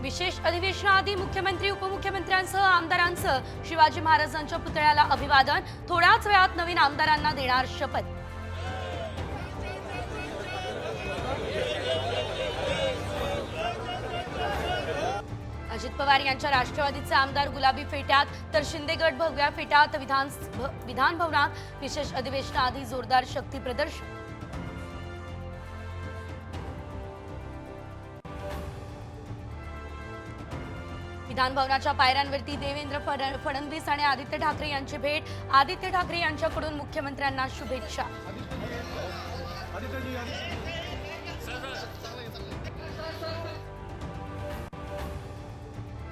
विशेष अधिवेशनाआधी मुख्यमंत्री उपमुख्यमंत्र्यांसह आमदारांसह शिवाजी महाराजांच्या पुतळ्याला अभिवादन। थोड्याच वेळात नवीन आमदारांना देणार शपथ। अजित पवार यांच्या राष्ट्रवादीचे आमदार गुलाबी फेट्यात तर शिंदे गट भगव्या फेट्यात। विधान भवनात विशेष अधिवेशनाआधी जोरदार शक्ती प्रदर्शन। विधान भवनाच्या पायऱ्यांवरती देवेंद्र फडणवीस आणि आदित्य ठाकरे यांची भेट। आदित्य ठाकरे यांच्याकडून मुख्यमंत्र्यांना शुभेच्छा।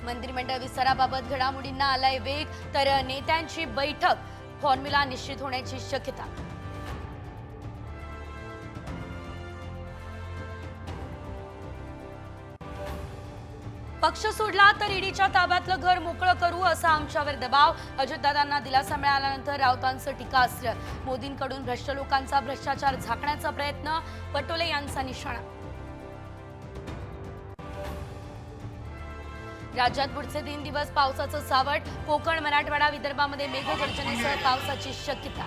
मंत्रिमंडळ विस्ताराबाबत घडामोडींना आलाय वेग, तर नेत्यांची बैठक, फॉर्म्युला निश्चित होण्याची शक्यता। पक्ष सोडला तर ईडीच्या ताब्यातलं घर मोकळं करू असा आमच्यावर दबाव। अजितदादांना दिलासा मिळाल्यानंतर राऊतांचं टीकास्त्र। मोदींकडून भ्रष्ट लोकांचा भ्रष्टाचार झाकण्याचा प्रयत्न, पटोले यांचा निशाणा। राज्यात पुढचे 3 दिवस पावसाचं सावट। कोकण, मराठवाडा, विदर्भामध्ये मेघगर्जनेसह पावसाची शक्यता।